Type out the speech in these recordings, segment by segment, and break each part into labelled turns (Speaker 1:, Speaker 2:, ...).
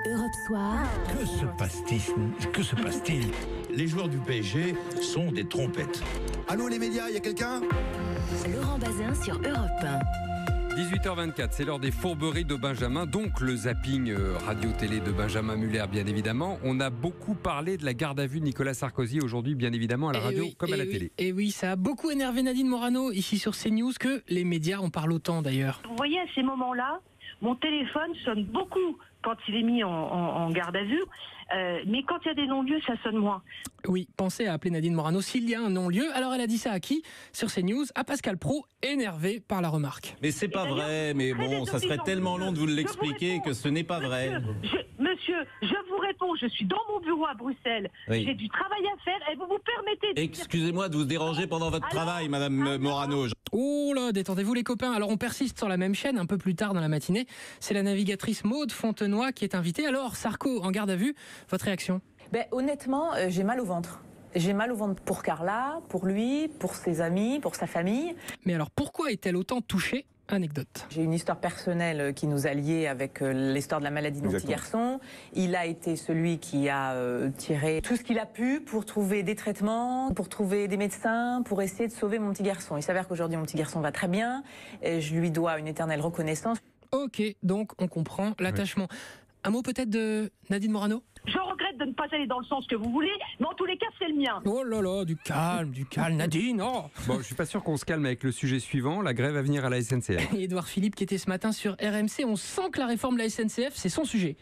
Speaker 1: Europe Soir.
Speaker 2: Que se passe-t-il? Les joueurs du PSG sont des trompettes.
Speaker 3: Allô les médias, il y a quelqu'un?
Speaker 1: Laurent Bazin sur Europe 1.
Speaker 4: 18h24, c'est l'heure des fourberies de Benjamin, donc le zapping radio-télé de Benjamin Muller, bien évidemment. On a beaucoup parlé de la garde à vue de Nicolas Sarkozy aujourd'hui, bien évidemment, à la radio comme à la télé.
Speaker 5: Et oui, ça a beaucoup énervé Nadine Morano ici sur CNews que les médias en parlent autant d'ailleurs.
Speaker 6: Vous voyez, à ces moments-là, mon téléphone sonne beaucoup quand il est mis en garde à vue, mais quand il y a des non-lieux, ça sonne moins.
Speaker 5: Oui, pensez à appeler Nadine Morano s'il y a un non-lieu. Alors elle a dit ça à qui? Sur CNews, à Pascal Pro, énervé par la remarque.
Speaker 7: Mais c'est pas vrai, mais bon, ça serait tellement long de vous l'expliquer que ce n'est pas vrai.
Speaker 6: Monsieur, je vous réponds, je suis dans mon bureau à Bruxelles,
Speaker 7: Oui.
Speaker 6: j'ai du travail à faire et vous vous permettez de...
Speaker 7: Excusez-moi de vous déranger pendant votre travail, Madame Morano.
Speaker 5: Oh là, détendez-vous les copains. Alors on persiste sur la même chaîne un peu plus tard dans la matinée. C'est la navigatrice Maude Fontenoy qui est invitée. Alors Sarko en garde à vue, votre réaction?
Speaker 8: Honnêtement, j'ai mal au ventre. J'ai mal au ventre pour Carla, pour lui, pour ses amis, pour sa famille.
Speaker 5: Mais alors pourquoi est-elle autant touchée? Anecdote.
Speaker 8: J'ai une histoire personnelle qui nous a liés avec l'histoire de la maladie de mon petit garçon. Il a été celui qui a tiré tout ce qu'il a pu pour trouver des traitements, pour trouver des médecins, pour essayer de sauver mon petit garçon. Il s'avère qu'aujourd'hui mon petit garçon va très bien et je lui dois une éternelle reconnaissance.
Speaker 5: Ok, donc on comprend l'attachement. Un mot peut-être de Nadine Morano?
Speaker 6: Je regrette de ne pas aller dans le sens que vous voulez, mais en tous les cas, c'est le mien.
Speaker 5: Oh là là, du calme, Nadine, oh.
Speaker 4: Bon, je suis pas sûr qu'on se calme avec le sujet suivant, la grève à venir à la SNCF.
Speaker 5: Et Édouard Philippe qui était ce matin sur RMC, on sent que la réforme de la SNCF, c'est son sujet.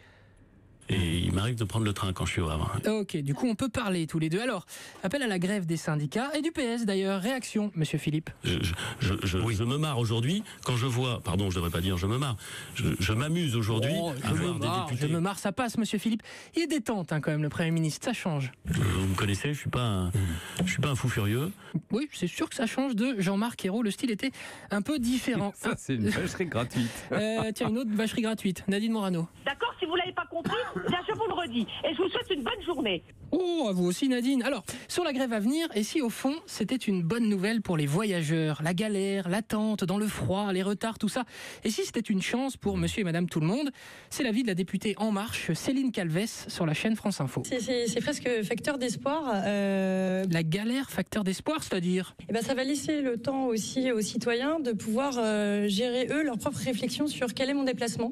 Speaker 9: Et il m'arrive de prendre le train quand je suis au Havre.
Speaker 5: Ok, du coup on peut parler tous les deux. Alors, appel à la grève des syndicats et du PS d'ailleurs. Réaction, monsieur Philippe?
Speaker 9: Je me marre aujourd'hui quand je vois, pardon, je devrais pas dire je me marre, je m'amuse aujourd'hui à voir des députés.
Speaker 5: Je me marre, ça passe, monsieur Philippe. Il est détente quand même, le Premier ministre, ça change.
Speaker 9: Vous me connaissez, je suis pas un fou furieux.
Speaker 5: Oui, c'est sûr que ça change de Jean-Marc Ayrault. Le style était un peu différent.
Speaker 4: Ça, c'est une vacherie gratuite.
Speaker 5: Tiens, une autre vacherie gratuite. Nadine Morano.
Speaker 6: D'accord, si vous l'avez pas compris, bien je vous le redis. Et je vous souhaite une bonne journée.
Speaker 5: Oh, à vous aussi Nadine. Alors, sur la grève à venir, et si au fond, c'était une bonne nouvelle pour les voyageurs? La galère, l'attente, dans le froid, les retards, tout ça. Et si c'était une chance pour monsieur et madame tout le monde? C'est l'avis de la députée En Marche, Céline Calvès, sur la chaîne France Info.
Speaker 10: C'est presque facteur d'espoir.
Speaker 5: La galère, facteur d'espoir, c'est-à-dire?
Speaker 10: Ça va laisser le temps aussi aux citoyens de pouvoir gérer eux leurs propres réflexions sur quel est mon déplacement,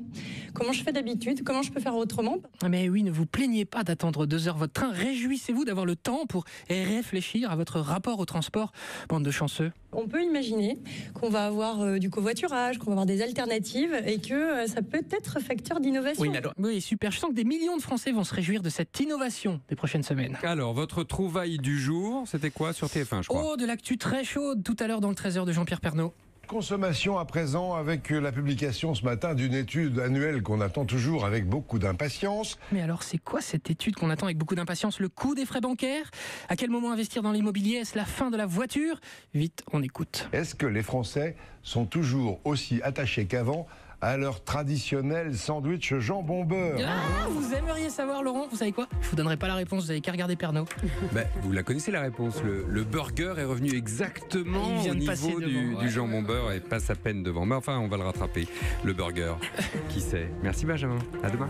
Speaker 10: comment je fais d'habitude, comment je peux faire autrement.
Speaker 5: Mais oui, ne vous plaignez pas d'attendre 2 heures votre train. Réjouissez-vous d'avoir le temps pour réfléchir à votre rapport au transport. Bande de chanceux.
Speaker 10: On peut imaginer qu'on va avoir du covoiturage, qu'on va avoir des alternatives et que ça peut être facteur d'innovation.
Speaker 5: Oui, super. Je sens que des millions de Français vont se réjouir de cette innovation des prochaines semaines.
Speaker 4: Alors, votre trouvaille du jour, c'était quoi sur TF1, je crois?
Speaker 5: Oh, de l'actu très chaude tout à l'heure dans le 13h de Jean-Pierre Pernaut.
Speaker 3: Consommation à présent avec la publication ce matin d'une étude annuelle qu'on attend toujours avec beaucoup d'impatience.
Speaker 5: Mais alors c'est quoi cette étude qu'on attend avec beaucoup d'impatience? Le coût des frais bancaires? À quel moment investir dans l'immobilier? Est-ce la fin de la voiture? Vite, on écoute.
Speaker 3: Est-ce que les Français sont toujours aussi attachés qu'avant à leur traditionnel sandwich jambon beurre?
Speaker 5: Ah, vous aimeriez savoir, Laurent? Vous savez quoi? Je vous donnerai pas la réponse, vous avez qu'à regarder Pernaut.
Speaker 4: Vous la connaissez la réponse. Le burger est revenu exactement au niveau du jambon beurre et passe à peine devant. Mais enfin, on va le rattraper, le burger. Qui sait? Merci Benjamin, à demain.